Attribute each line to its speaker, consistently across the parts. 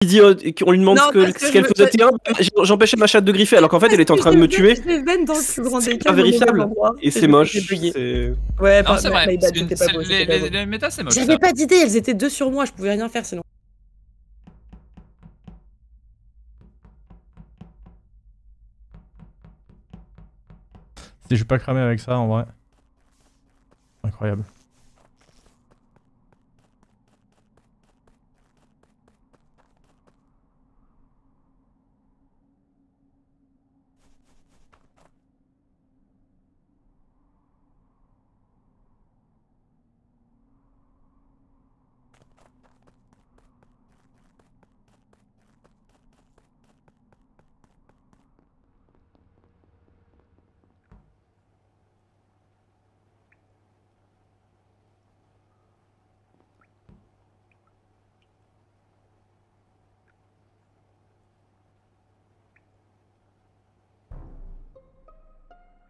Speaker 1: dit, on lui demande
Speaker 2: Non,
Speaker 1: ce qu'elle faisait terrain, j'empêchais ma chatte de griffer alors qu'en fait elle était en train de me tuer. C'est invérifiable et c'est moche.
Speaker 2: Ouais,
Speaker 3: Non, c'est vrai.
Speaker 2: Les
Speaker 3: méta, c'est moche.
Speaker 2: J'avais pas d'idée, elles étaient deux sur moi, je pouvais rien faire sinon.
Speaker 4: Si je vais pas cramer avec ça en vrai. Incroyable.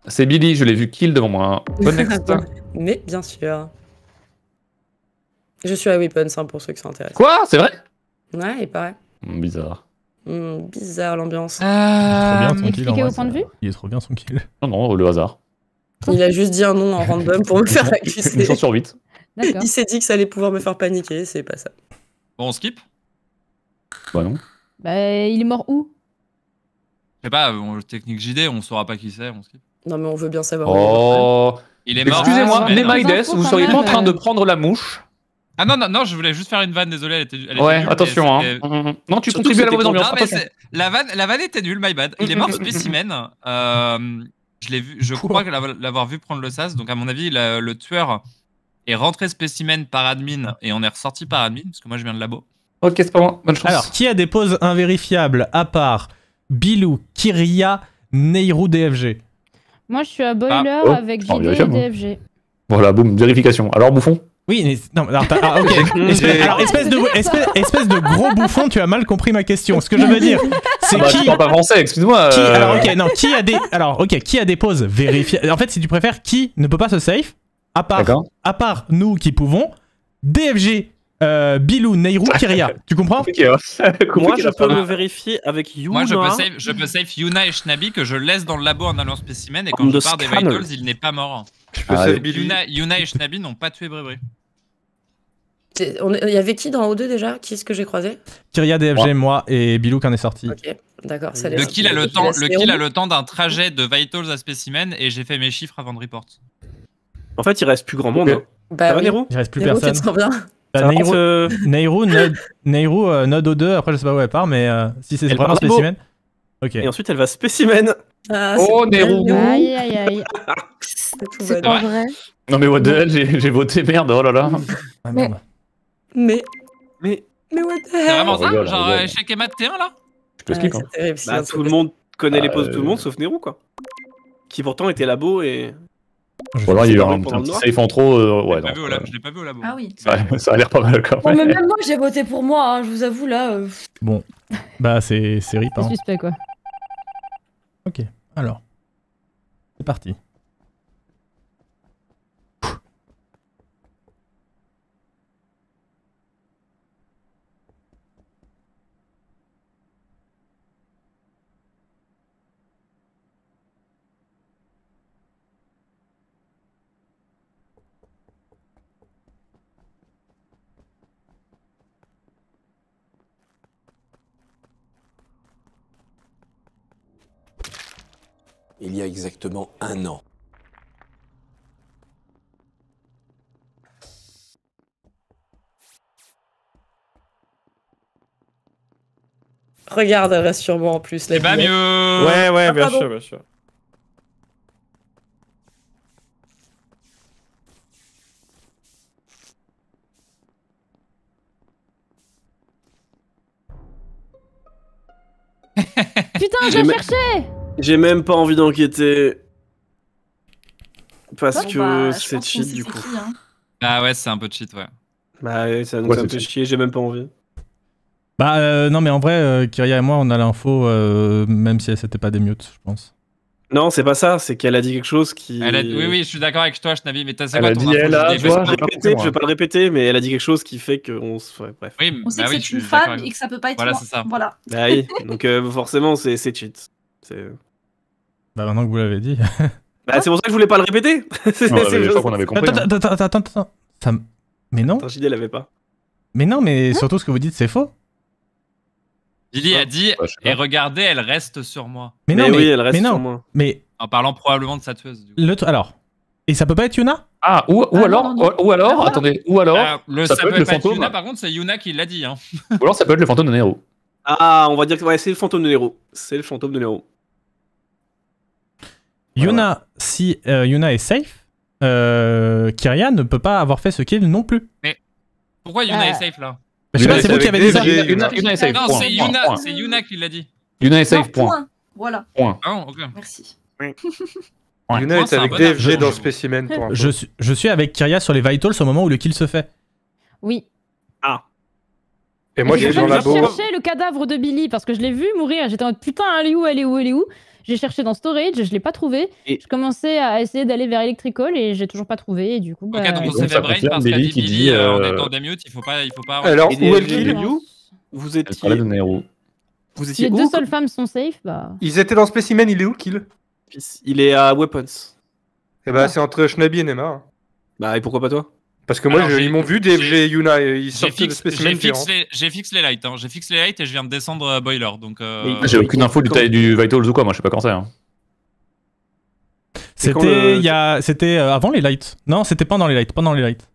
Speaker 5: C'est Billy, je l'ai vu kill devant moi. Bon next.
Speaker 2: Mais bien sûr. Je suis à Weapons hein, pour ceux qui s'intéressent.
Speaker 5: Quoi? C'est vrai?
Speaker 2: Ouais, il paraît.
Speaker 5: Bizarre.
Speaker 2: Bizarre l'ambiance.
Speaker 4: Il est trop bien son kill.
Speaker 6: Expliquez vos points de vue.
Speaker 4: Il est trop bien son kill.
Speaker 5: Non, le hasard.
Speaker 2: Il a juste dit un nom en random pour me faire accuser.
Speaker 5: Une chance sur 8.
Speaker 6: D'accord.
Speaker 2: Il s'est dit que ça allait pouvoir me faire paniquer, c'est pas ça.
Speaker 3: Bon, on skip?
Speaker 5: Bah non.
Speaker 6: Bah, il est mort où?
Speaker 3: Je sais pas, technique JD, on saura pas qui c'est, on skip.
Speaker 2: Non mais on veut bien savoir.
Speaker 5: Oh.
Speaker 3: Il est mort.
Speaker 5: Excusez-moi,
Speaker 6: Ah,
Speaker 5: Nemaides, vous seriez pas en train de prendre la mouche?
Speaker 3: Ah non, je voulais juste faire une vanne, désolé, elle était
Speaker 5: Ouais,
Speaker 3: nulle,
Speaker 5: attention,
Speaker 3: mais
Speaker 5: hein. Non, tu
Speaker 3: surtout
Speaker 5: contribues à la mauvaise
Speaker 3: Non,
Speaker 5: ambiance.
Speaker 3: mais
Speaker 5: Attention.
Speaker 3: la vanne était nulle, my bad. Il est mort spécimen. Je l'ai vu, je crois que l'avoir vu prendre le sas. Donc à mon avis, le tueur est rentré spécimen par admin et on est ressorti par admin parce que moi je viens de labo.
Speaker 5: Ok, c'est pas moi. Bonne chance.
Speaker 4: Alors, qui a des poses invérifiables à part Bilou, Kyria, Neyru, DFG?
Speaker 6: Moi, je suis à Boiler
Speaker 5: Oh,
Speaker 6: avec JD et
Speaker 5: vérifiable, hein.
Speaker 6: DFG.
Speaker 5: Voilà, boum, vérification. Alors, bouffon?
Speaker 4: Oui, mais non, alors, ok. Alors, espèce de gros bouffon, tu as mal compris ma question. Ce que je veux dire, c'est
Speaker 5: Tu parles pas français, excuse-moi.
Speaker 4: Alors, ok, non, qui a des poses vérifiables? En fait, si tu préfères, qui ne peut pas se safe, à part nous qui pouvons, DFG, Bilou, Neyru, Kyria. Tu comprends?
Speaker 1: Moi, je peux me vérifier avec Yuna.
Speaker 3: Moi, je peux safe Yuna et Shnabi que je laisse dans le labo en allant spécimen et quand je pars des vitals, il n'est pas mort. Yuna et Shnabi n'ont pas tué Brébri.
Speaker 2: Il y avait qui dans O2 déjà? Qui est-ce que j'ai croisé?
Speaker 4: Kyria, DFG, moi et Bilou qui en est sorti.
Speaker 2: Ok, d'accord.
Speaker 3: Le kill a le temps d'un trajet de vitals à spécimen et j'ai fait mes chiffres avant de report.
Speaker 1: En fait, il reste plus grand monde.
Speaker 2: Bah, oui.
Speaker 1: Neyru
Speaker 4: Il reste plus
Speaker 2: Neyru,
Speaker 4: personne.
Speaker 2: tu te sens bien?
Speaker 4: Neyru, Node O2, après je sais pas où elle part, mais si c'est vraiment spécimen. Ok.
Speaker 1: Et ensuite, elle va spécimen.
Speaker 5: Oh, Neyru.
Speaker 6: Aïe, aïe, aïe.
Speaker 2: C'est pas vrai.
Speaker 5: Non, mais what the hell, j'ai voté merde, oh là là.
Speaker 4: Ah, merde.
Speaker 2: Mais what the
Speaker 3: C'est
Speaker 2: hell?
Speaker 3: vraiment ça?
Speaker 5: rigole,
Speaker 3: Genre
Speaker 5: rigole.
Speaker 3: échec et mat T1 là?
Speaker 5: Je te skip, hein.
Speaker 2: C'est terrible.
Speaker 1: Bah, tout le monde connaît les poses de tout le monde sauf Neyru, quoi. Qui pourtant était labo et.
Speaker 5: Ou alors il y a eu un
Speaker 1: pendant le
Speaker 5: petit
Speaker 1: noir.
Speaker 5: safe en trop. Ouais, non.
Speaker 3: Je l'ai pas vu au labo.
Speaker 7: Ah oui.
Speaker 5: Ça a l'air pas mal quand
Speaker 7: Bon, mais
Speaker 5: même.
Speaker 7: même moi, j'ai voté pour moi, hein, je vous avoue, là.
Speaker 4: Bon, bah c'est rip.
Speaker 6: C'est
Speaker 4: Hein.
Speaker 6: suspect, quoi.
Speaker 4: Ok, alors. C'est parti.
Speaker 8: Il y a exactement 1 an.
Speaker 2: Regarde, elle reste sur moi en plus.
Speaker 3: C'est pas mieux.
Speaker 1: Ouais, bien
Speaker 2: pardon.
Speaker 1: sûr, bien sûr.
Speaker 6: Putain, je cherchais.
Speaker 1: J'ai même pas envie d'enquêter. Parce
Speaker 7: Bon,
Speaker 1: que
Speaker 7: bah, je
Speaker 1: c'est
Speaker 7: pense qu'on
Speaker 1: cheat
Speaker 7: sait
Speaker 1: du
Speaker 7: c'est
Speaker 1: coup.
Speaker 7: qui, hein.
Speaker 3: Ah ouais, c'est un peu cheat, ouais.
Speaker 1: Bah ouais, ça nous
Speaker 5: Ouais,
Speaker 1: a un
Speaker 5: c'est
Speaker 1: peu
Speaker 5: cheat.
Speaker 1: chier, j'ai même pas envie.
Speaker 4: Bah non, mais en vrai, Kyria et moi, on a l'info, même si c'était pas des mutes, je pense.
Speaker 1: Non, c'est pas ça, c'est qu'elle a dit quelque chose qui...
Speaker 3: Oui, je suis d'accord avec toi, Shnabi, mais t'as
Speaker 5: Elle a dit, elle a...
Speaker 1: Je vais pas le répéter, mais elle a dit quelque chose qui fait qu'on se... Ouais, bref.
Speaker 3: Oui,
Speaker 9: on sait que c'est une femme et que ça peut pas être
Speaker 3: voilà,
Speaker 9: moi.
Speaker 3: c'est ça.
Speaker 9: Voilà.
Speaker 1: Bah oui, donc forcément, c'est cheat.
Speaker 4: Bah maintenant que vous l'avez dit...
Speaker 1: Bah c'est pour ça que je voulais pas le répéter.
Speaker 5: Je crois qu'on avait compris.
Speaker 4: Attends. Mais non.
Speaker 1: Attends, JD l'avait pas.
Speaker 4: Mais non, mais surtout ce que vous dites, c'est faux.
Speaker 3: Lily a dit, et regardez, elle reste sur moi.
Speaker 4: Mais non,
Speaker 1: oui, elle reste sur moi.
Speaker 4: Mais...
Speaker 3: En parlant probablement de sa tueuse. Du coup.
Speaker 4: Alors, et ça peut pas être Yuna?
Speaker 5: Ah, ou alors, attendez, ou alors,
Speaker 3: ça peut être le
Speaker 5: fantôme.
Speaker 3: Yuna, par contre, c'est Yuna qui l'a dit. Hein.
Speaker 5: Ou alors ça peut être le fantôme de Nero.
Speaker 1: Ah, on va dire que ouais, c'est le fantôme de Nero. C'est le fantôme de Nero.
Speaker 4: Yuna, si Yuna est safe, Kiria ne peut pas avoir fait ce kill non plus.
Speaker 3: Mais pourquoi Yuna est safe là?
Speaker 4: Je sais pas, c'est vous qui avez dit ça.
Speaker 5: Yuna est safe.
Speaker 3: Non, c'est Yuna qui l'a dit.
Speaker 5: Yuna est safe, point.
Speaker 9: Voilà.
Speaker 5: Point.
Speaker 3: Ah, ok.
Speaker 9: Merci.
Speaker 10: Yuna est avec DFG dans Spécimen.
Speaker 4: Je suis avec Kiria sur les Vitals au moment où le kill se fait.
Speaker 6: Oui.
Speaker 1: Ah.
Speaker 10: Et moi, je suis dans la labo.
Speaker 6: J'ai cherché le cadavre de Billy parce que je l'ai vu mourir. J'étais en mode putain, elle est où? J'ai cherché dans Storage, je l'ai pas trouvé. Je commençais à essayer d'aller vers Electrical et j'ai toujours pas trouvé. Et du coup,
Speaker 3: Ok, donc on s'est fait brain parce qu'elle dit Billy en étant Damute, il faut pas.
Speaker 10: Alors, où est le kill?
Speaker 1: Vous étiez.
Speaker 6: Si les deux seules femmes sont safe, bah.
Speaker 10: Ils étaient dans Spécimen, il est où le kill?
Speaker 1: Il est à Weapons.
Speaker 10: Eh bah, c'est entre Shnabi et Nema.
Speaker 1: Bah, et pourquoi pas toi?
Speaker 10: Parce que moi, ils m'ont vu, DFG et Yuna, ils sortent de Spécimen.
Speaker 3: J'ai fixé les lights, j'ai fixé les lights et je viens de descendre Boiler. Donc.
Speaker 5: J'ai aucune info du Vitals ou quoi, moi je sais pas quand c'est.
Speaker 4: C'était avant les lights. Non, c'était pendant les lights.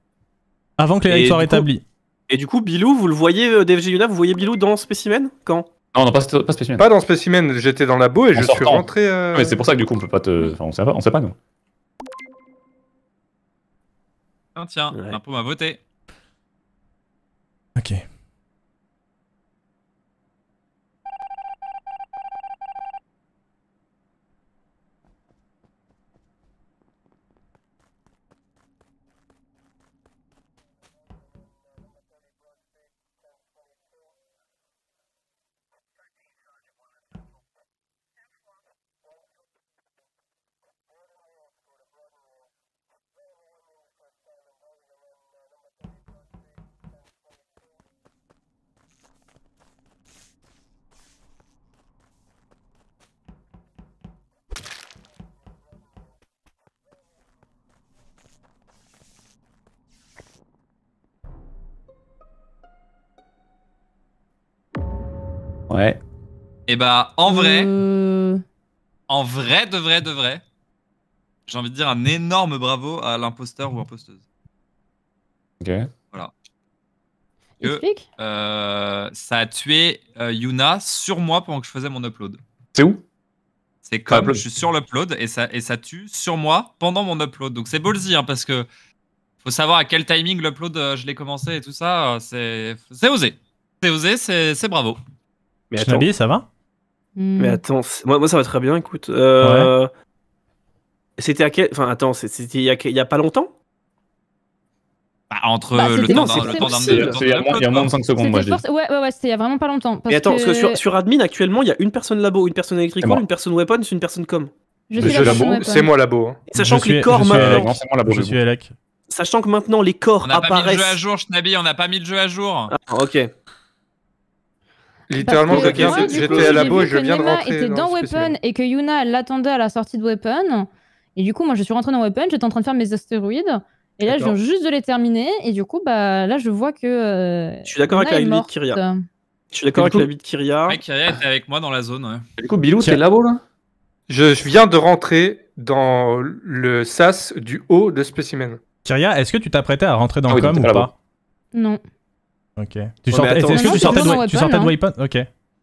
Speaker 4: Avant que les lights soient rétablis.
Speaker 1: Et du coup, Bilou, vous le voyez, DFG Yuna, vous voyez Bilou dans Spécimen? Quand?
Speaker 5: Non, pas Spécimen.
Speaker 10: Pas dans Spécimen, j'étais dans la labo et je suis rentré.
Speaker 5: Mais c'est pour ça que du coup, on peut pas te. Enfin, on sait pas, nous.
Speaker 3: Tiens, l'impôt m'a voté.
Speaker 4: Ok.
Speaker 5: Ouais.
Speaker 3: Et bah, en vrai, de vrai, j'ai envie de dire un énorme bravo à l'imposteur ou imposteuse.
Speaker 5: Ok.
Speaker 3: Voilà.
Speaker 6: Explique.
Speaker 3: Ça a tué Yuna sur moi pendant que je faisais mon upload.
Speaker 5: C'est où?
Speaker 3: C'est comme je suis sur l'upload et ça tue sur moi pendant mon upload. Donc c'est ballsy hein, parce que faut savoir à quel timing l'upload je l'ai commencé et tout ça. C'est osé. C'est osé, c'est bravo.
Speaker 1: Mais
Speaker 4: Shnabi, ça va?
Speaker 1: Mais attends, moi ça va très bien, écoute. C'était à quel... Enfin attends, c'était il y a pas longtemps?
Speaker 3: Entre le temps
Speaker 5: il y a moins de 5 secondes, moi je dis.
Speaker 6: Ouais, c'était il y a vraiment pas longtemps.
Speaker 1: Mais attends, parce que sur admin actuellement, il y a une personne labo, une personne électrical, une personne weapon, une personne com.
Speaker 10: C'est moi labo.
Speaker 1: Sachant que les corps maintenant.
Speaker 4: Je suis Elec.
Speaker 1: Sachant que maintenant les corps apparaissent.
Speaker 3: On n'a pas mis le jeu à jour, Shnabi, on n'a pas mis le jeu à jour.
Speaker 1: Ah, ok.
Speaker 10: Littéralement, j'étais à labo et je viens de rentrer.
Speaker 6: Était dans Weapon et que Yuna l'attendait à la sortie de Weapon. Et du coup, moi, je suis rentré dans Weapon, j'étais en train de faire mes astéroïdes. Et là, je viens juste de les terminer. Et du coup, bah là, je vois que.
Speaker 1: Je suis d'accord avec la vie de Kiria. Je suis d'accord avec la vie de Kiria.
Speaker 3: Ouais, Kiria était avec moi dans la zone. Ouais.
Speaker 5: Du coup, Bilou, t'es labo là?
Speaker 10: Je viens de rentrer dans le sas du haut de Spécimen.
Speaker 4: Kiria, est-ce que tu t'apprêtais à rentrer dans le com ou pas?
Speaker 6: Non.
Speaker 4: Ok. Est-ce que tu sortais de Weapon? Ok.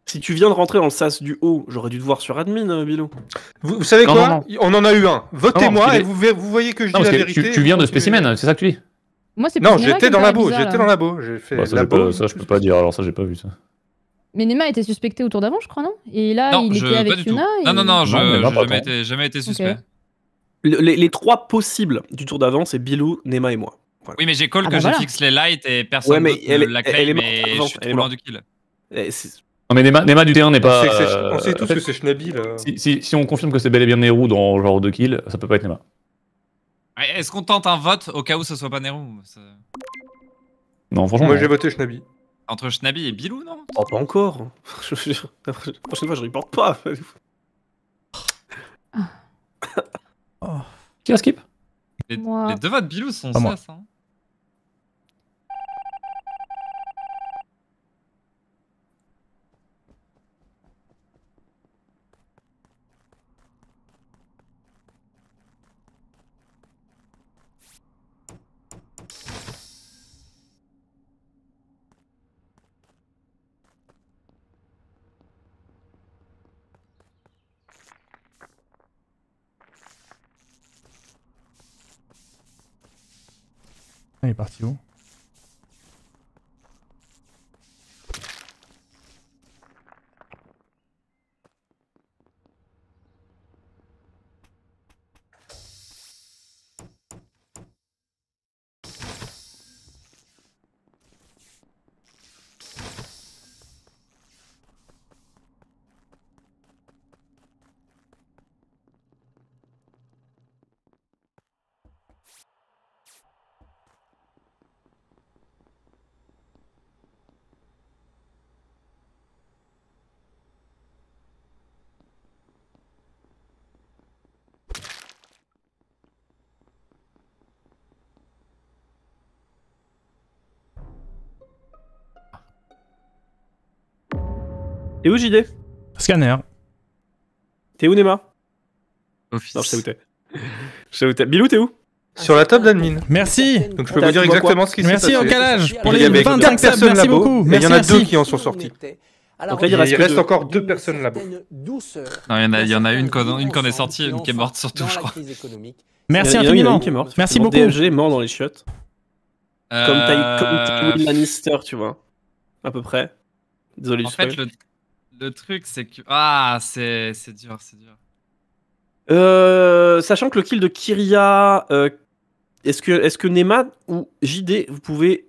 Speaker 1: Si tu viens de rentrer dans le sas du haut, j'aurais dû te voir sur admin, Bilou.
Speaker 10: Vous savez quoi? On en a eu un. Votez-moi et vous voyez que je dis la vérité.
Speaker 5: Tu viens de Spécimen, c'est ça que tu dis?
Speaker 6: Moi, c'est
Speaker 10: non, j'étais dans la labo. J'ai fait labo.
Speaker 5: Ça, je peux pas dire. Alors ça, j'ai pas vu ça.
Speaker 6: Mais Nema était suspecté au tour d'avant, je crois, non? Et là, il était avec Yuna.
Speaker 3: Non, jamais été suspect.
Speaker 1: Les trois possibles du tour d'avant, c'est Bilou, Nema et moi.
Speaker 3: Voilà. Oui, mais j'ai call que je fixe les lights et personne ne la claim, mais je suis trop loin du kill.
Speaker 5: Non mais Nema du T1 n'est pas...
Speaker 10: On sait tous que c'est Schnabi là.
Speaker 5: Si on confirme que c'est bel et bien Nehru dans genre 2 kills, ça peut pas être Nema.
Speaker 3: Est-ce qu'on tente un vote au cas où ce soit pas Nehru?
Speaker 5: Non, franchement.
Speaker 10: Moi j'ai voté Schnabi.
Speaker 3: Entre Schnabi et Bilou, non?
Speaker 1: Oh, pas encore. La prochaine fois, je reporte pas.
Speaker 5: Qui a skip?
Speaker 3: Les 2 votes Bilou sont sas. Hein.
Speaker 4: Il est parti où?
Speaker 1: T'es où JD?
Speaker 4: Scanner.
Speaker 1: T'es où Nema?
Speaker 3: Office.
Speaker 1: Non, je sais où t'es. Je sais où t'es. Bilou, t'es où?
Speaker 10: Sur la table d'admin.
Speaker 4: Merci.
Speaker 10: Donc je peux vous dire exactement ce qui s'est passé.
Speaker 4: Merci au calage pour
Speaker 10: Il y
Speaker 4: les
Speaker 10: avait
Speaker 4: 25 subs,
Speaker 10: personnes
Speaker 4: merci
Speaker 10: là-bas.
Speaker 4: beaucoup.
Speaker 10: Et il y en a
Speaker 4: Merci.
Speaker 10: 2 qui en sont sortis.
Speaker 1: Donc là, il
Speaker 10: reste encore 2 personnes là-bas.
Speaker 3: Non, il y en a une qu'on est sortie et une qui est morte surtout, je crois.
Speaker 4: Merci
Speaker 1: Il y en a
Speaker 4: infiniment.
Speaker 1: une qui est morte.
Speaker 4: Merci beaucoup.
Speaker 1: DFG est mort dans les chiottes. Comme Tywin Lannister, tu vois. À peu près. Désolé
Speaker 3: En
Speaker 1: du
Speaker 3: fait,
Speaker 1: spoil.
Speaker 3: le truc, c'est que... Ah, c'est dur, c'est dur.
Speaker 1: Sachant que le kill de Kyria, est-ce que Nema ou JD, vous pouvez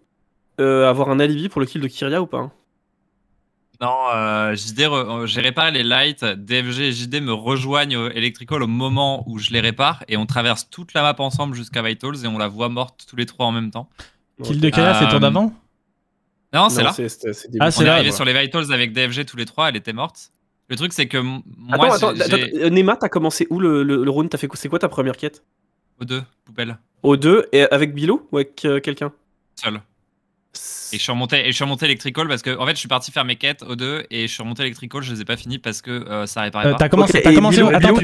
Speaker 1: avoir un alibi pour le kill de Kyria ou pas?
Speaker 3: Non, JD, j'ai réparé les lights, DFG et JD me rejoignent au Electrical au moment où je les répare et on traverse toute la map ensemble jusqu'à Vitals et on la voit morte tous les 3 en même temps.
Speaker 4: Kill de Kyria, c'est tour d'avant?
Speaker 3: Non, c'est là.
Speaker 4: Ah, c'est
Speaker 3: on est
Speaker 4: là.
Speaker 3: arrivé sur les Vitals avec DFG tous les 3, elle était morte. Le truc, c'est que moi,
Speaker 1: attends, Nema, t'as commencé où le round? T'as fait c'est quoi ta première quête?
Speaker 3: O2, poubelle.
Speaker 1: O2, et avec Bilou ou avec quelqu'un?
Speaker 3: Seul. Et je suis remonté Electrical parce que en fait je suis parti faire mes quêtes O2 et je suis remonté Electrical, je les ai pas finies parce que ça réparait pas.
Speaker 4: T'as commencé Bilou,
Speaker 10: attends,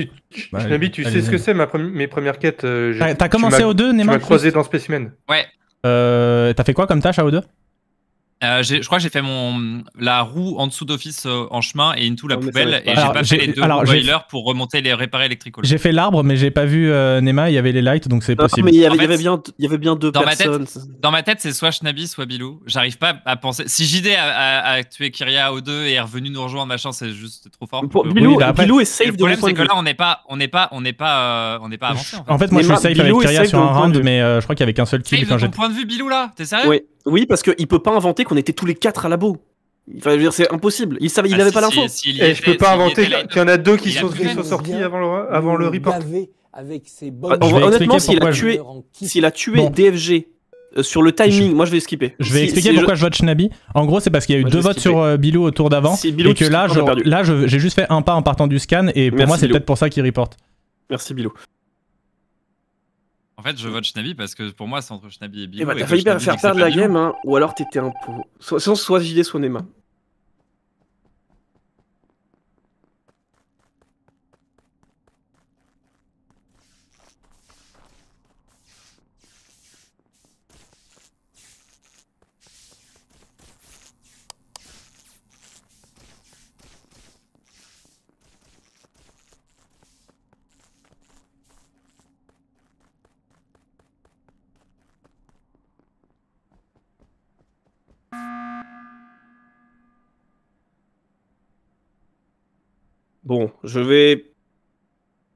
Speaker 10: Schnabi, tu sais ce que c'est mes premières quêtes.
Speaker 4: T'as commencé O2, Nema?
Speaker 10: Tu m'as croisé dans Specimen.
Speaker 3: Ouais.
Speaker 4: T'as fait quoi comme tâche à O2?
Speaker 3: Je crois que j'ai fait la roue en dessous d'office en chemin et into la poubelle et j'ai pas fait les 2 boilers pour remonter les réparer Electrical.
Speaker 4: J'ai fait l'arbre mais j'ai pas vu Nema, il y avait les lights donc c'est possible.
Speaker 1: Mais il y avait bien 2 personnes.
Speaker 3: Dans ma tête c'est soit Schnabi soit Bilou. J'arrive pas à penser. Si JD a tué Kyria O2 et est revenu nous rejoindre machin, c'est juste trop fort.
Speaker 1: Bilou est safe.
Speaker 3: Le problème c'est que là on n'est pas avancé.
Speaker 4: En fait moi je suis safe avec Kyria sur un round mais je crois qu'il y avait qu'un seul kill quand j'ai.
Speaker 3: Ton point de vue Bilou là, t'es sérieux?
Speaker 1: Oui, parce qu'il peut pas inventer qu'on était tous les 4 à labo. Enfin, je veux dire, c'est impossible. Il avait pas l'info.
Speaker 10: Et je peux pas inventer qu'il y en a 2 qui sont sortis avant le report.
Speaker 1: Honnêtement, s'il a tué DFG sur le timing, moi je vais skipper.
Speaker 4: Je vais expliquer pourquoi je vote Schnabi. En gros, c'est parce qu'il y a eu 2 votes sur Bilou au tour d'avant et que là, j'ai juste fait un pas en partant du scan et pour moi, c'est peut-être pour ça qu'il reporte.
Speaker 1: Merci Bilou.
Speaker 3: En fait, je vote Schnabi parce que pour moi, c'est entre Schnabi et Bilou.
Speaker 1: T'as failli faire perdre la game, hein, ou alors t'étais un peu. Soit JD, soit Nema. Bon, je vais.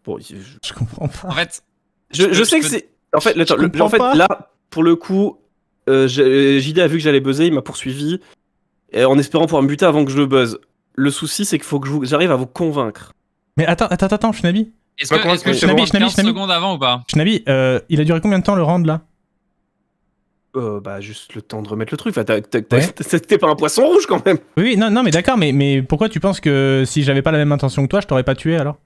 Speaker 1: Bon,
Speaker 4: je comprends pas.
Speaker 3: En fait,
Speaker 1: je sais que c'est. En fait, là, pour le coup, JD a vu que j'allais buzzer, il m'a poursuivi en espérant pouvoir me buter avant que je le buzz. Le souci, c'est qu'il faut que j'arrive à vous convaincre.
Speaker 4: Mais attends, Shnabi.
Speaker 3: Est-ce que c'est 15 secondes avant ou pas?
Speaker 4: Shnabi, il a duré combien de temps le round là?
Speaker 1: Bah juste le temps de remettre le truc. Enfin, c'était pas un poisson rouge quand même.
Speaker 4: Oui, non, mais d'accord, mais pourquoi tu penses que si j'avais pas la même intention que toi, je t'aurais pas tué alors?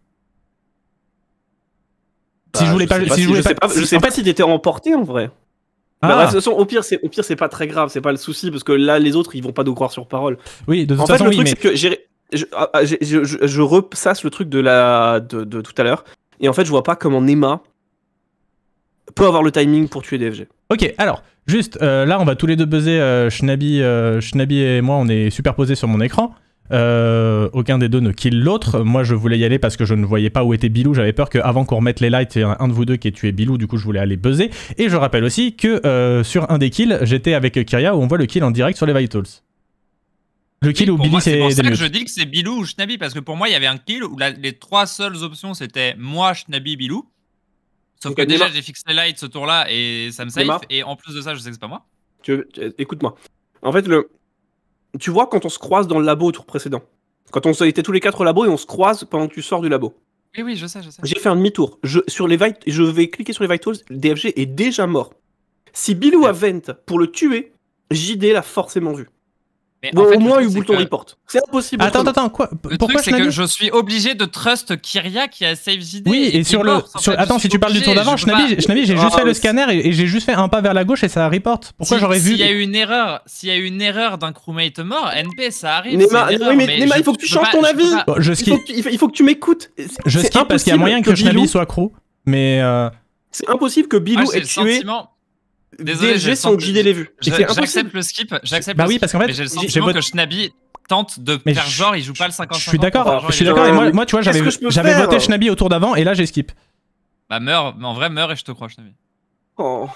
Speaker 1: Bah, si je voulais pas, je sais pas si t'étais emporté en vrai.
Speaker 4: Ah.
Speaker 1: Bah, de toute façon, au pire, c'est pas très grave, c'est pas le souci parce que là, les autres, ils vont pas nous croire sur parole.
Speaker 4: Oui, de toute façon,
Speaker 1: le truc, c'est que je repasse le truc de tout à l'heure, et en fait, je vois pas comment Nema peut avoir le timing pour tuer DFG.
Speaker 4: Ok, alors, juste, là, on va tous les deux buzzer. Shnabi et moi, on est superposés sur mon écran. Aucun des deux ne kill l'autre. Moi, je voulais y aller parce que je ne voyais pas où était Bilou. J'avais peur qu'avant qu'on remette les lights, il y ait un de vous deux qui ait tué Bilou. Du coup, je voulais aller buzzer. Et je rappelle aussi que sur un des kills, j'étais avec Kyria où on voit le kill en direct sur les Vitals. Le kill où Billy c'est
Speaker 3: pour ça que je dis que c'est Bilou ou Shnabi parce que pour moi, il y avait un kill où les trois seules options c'était moi, Shnabi, Bilou. Sauf que déjà, j'ai fixé les lights ce tour-là et ça me safe. Et en plus de ça, je sais que c'est pas moi.
Speaker 1: Écoute-moi. En fait, tu vois quand on se croise dans le labo au tour précédent. Quand on était tous les 4 au labo et on se croise pendant que tu sors du labo.
Speaker 3: Oui, je sais.
Speaker 1: J'ai fait un demi-tour. Je vais cliquer sur les Vitals. DFG est déjà mort. Si Bilou a vent pour le tuer, JD l'a forcément vu. Bon, au moins, il boule ton report. C'est impossible.
Speaker 4: Attends, quoi?
Speaker 3: Le truc, c'est que je suis obligé de trust Kyria qui a save JD.
Speaker 4: Oui, et sur le. Attends, si tu parles du tour d'avant, Shnabi, j'ai juste fait le scanner et j'ai juste fait un pas vers la gauche et ça report. Pourquoi j'aurais vu?
Speaker 3: S'il y a eu une erreur d'un crewmate mort, NP, ça arrive.
Speaker 1: Nema, il faut que tu changes ton avis. Il faut que tu m'écoutes.
Speaker 4: Je skip parce qu'il y a moyen que Shnabi soit crew. Mais.
Speaker 1: C'est impossible que Bilou ait tué.
Speaker 3: Désolé,
Speaker 1: DFG sans que JD l'ait vu.
Speaker 3: J'accepte le skip,
Speaker 4: Bah oui, parce qu'en fait,
Speaker 3: j'ai le sentiment que Shnabi tente de faire genre, il joue pas le 50-50.
Speaker 4: Je suis d'accord, et moi, tu vois, j'avais voté Shnabi au tour d'avant et là j'ai skip.
Speaker 3: Bah meurs, en vrai, meurs et je te crois, Shnabi.
Speaker 1: Oh.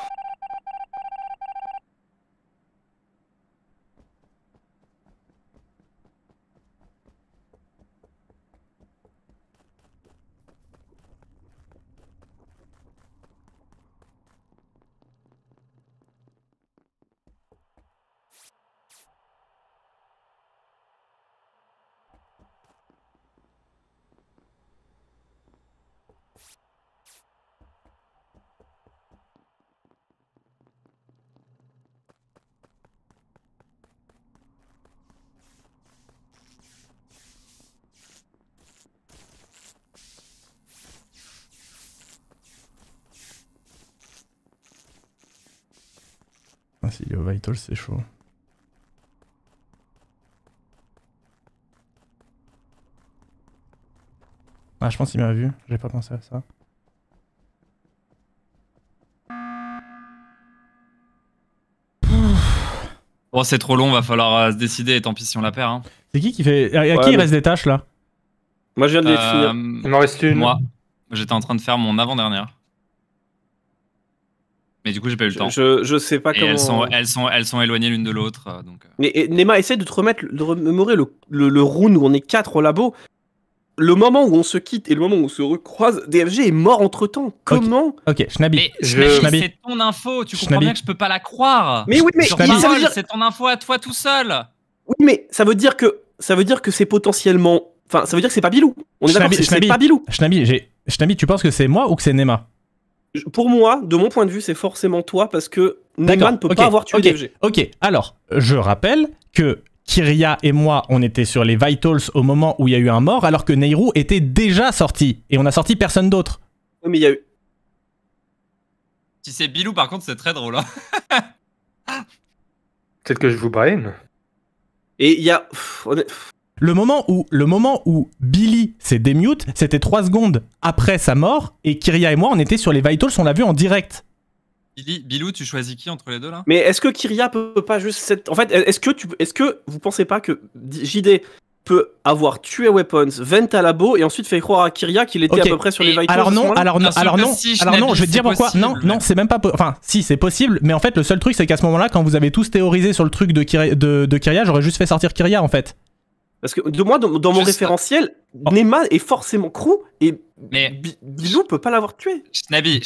Speaker 4: Ah, si, le Vital, c'est chaud. Ah, je pense qu'il m'a vu, j'ai pas pensé à ça.
Speaker 3: Bon, c'est trop long, va falloir se décider et tant pis si on la perd. Hein.
Speaker 4: C'est qui fait. À qui il reste des tâches là?
Speaker 1: Moi je viens de les finir.
Speaker 10: Il m'en reste une.
Speaker 3: Moi, j'étais en train de faire mon avant-dernière. Mais du coup, j'ai pas eu le temps.
Speaker 1: Je sais pas
Speaker 3: et
Speaker 1: comment.
Speaker 3: Elles sont éloignées l'une de l'autre. Donc...
Speaker 1: Mais Nema, essaie de te remémorer le round où on est 4 au labo. Le moment où on se quitte et le moment où on se recroise, DFG est mort entre temps. Comment?
Speaker 4: Ok, Shnabi.
Speaker 3: Mais c'est ton info, tu comprends bien que je peux pas la croire.
Speaker 1: Mais oui, mais
Speaker 3: c'est ton info à toi tout seul.
Speaker 1: Oui, mais ça veut dire que c'est potentiellement. Enfin, ça veut dire que c'est pas Bilou. On est d'accord, c'est pas Bilou.
Speaker 4: Shnabi, tu penses que c'est moi ou que c'est Nema?
Speaker 1: Pour moi, de mon point de vue, c'est forcément toi parce que Nema ne peut pas avoir tué DFG.
Speaker 4: Ok, alors, je rappelle que Kyria et moi, on était sur les Vitals au moment où il y a eu un mort, alors que Neyru était déjà sorti. Et on a sorti personne d'autre.
Speaker 1: Oui, mais il y a eu...
Speaker 3: Si c'est Bilou, par contre, c'est très drôle. Hein.
Speaker 10: Peut-être que je vous brain.
Speaker 1: Et il y a...
Speaker 4: Le moment où Billy s'est démute, c'était 3 secondes après sa mort, et Kyria et moi, on était sur les Vitals, on l'a vu en direct.
Speaker 3: Bilou, tu choisis qui entre les deux là?
Speaker 1: Mais est-ce que Kyria peut pas juste... En fait, est-ce que vous pensez pas que JD peut avoir tué Weapons, vent à labo, et ensuite fait croire à Kyria qu'il était à peu près sur les Vitals?
Speaker 4: Alors non, je vais te dire pourquoi. Non, c'est même pas... Enfin, si, c'est possible, mais en fait, le seul truc, c'est qu'à ce moment-là, quand vous avez tous théorisé sur le truc de Kyria, j'aurais juste fait sortir Kyria, en fait.
Speaker 1: Parce que de moi, dans mon référentiel, Nema est forcément crew et Bilou peut pas l'avoir tué.
Speaker 3: Schnabi,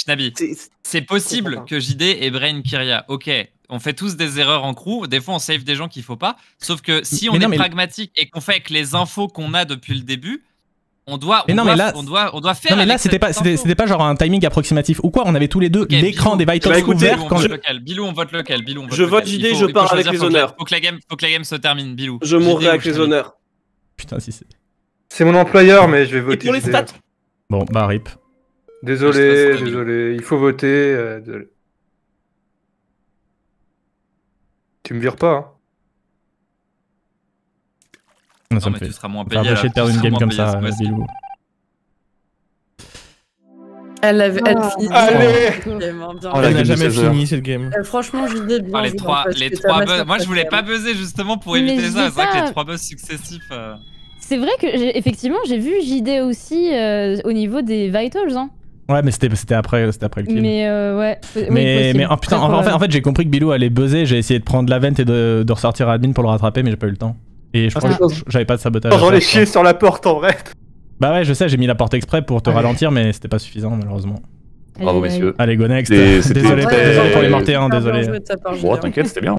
Speaker 3: c'est possible que JD et Brain Kyria, ok, on fait tous des erreurs en crew, des fois on save des gens qu'il faut pas, sauf que si on est pragmatique et qu'on fait avec les infos qu'on a depuis le début, on doit faire.
Speaker 4: Non mais là c'était pas genre un timing approximatif ou quoi, on avait tous les deux l'écran des vitals ouverts.
Speaker 3: Bilou, on vote lequel?
Speaker 1: Je vote JD, je pars avec les honneurs.
Speaker 3: Faut que la game se termine, Bilou.
Speaker 1: Je mourrai avec les honneurs.
Speaker 4: Putain, si c'est.
Speaker 10: C'est mon employeur, mais je vais voter.
Speaker 1: Et pour les stats.
Speaker 4: Bon, bah rip.
Speaker 10: Désolé, il faut voter. Désolé. Tu me vires pas, hein.
Speaker 4: Non, ça me fait.
Speaker 3: Tu seras moins payé.
Speaker 4: Ça va de perdre une game comme ça, Bilou.
Speaker 2: Elle finit.
Speaker 10: Allez.
Speaker 11: Elle n'a jamais fini cette game.
Speaker 2: Franchement, j'ai dit bien.
Speaker 3: Les trois buzz. Moi, je voulais pas buzzer justement pour éviter ça. C'est vrai que les 3 buzz successifs.
Speaker 6: C'est vrai que effectivement, j'ai vu JD aussi au niveau des vitals. Hein.
Speaker 4: Ouais, mais c'était après le kill.
Speaker 6: Mais ouais.
Speaker 4: Mais oh, putain, en fait, j'ai compris que Bilou allait buzzer. J'ai essayé de prendre la vente et de ressortir admin pour le rattraper, mais j'ai pas eu le temps. Et je crois que j'avais pas de sabotage.
Speaker 10: J'en ai chié sur la porte en vrai.
Speaker 4: Bah ouais, je sais, j'ai mis la porte exprès pour te ralentir, mais c'était pas suffisant malheureusement.
Speaker 5: Bravo messieurs.
Speaker 4: Allez, go next. Désolé pour les mortés, désolé.
Speaker 5: Bon, t'inquiète, c'était bien.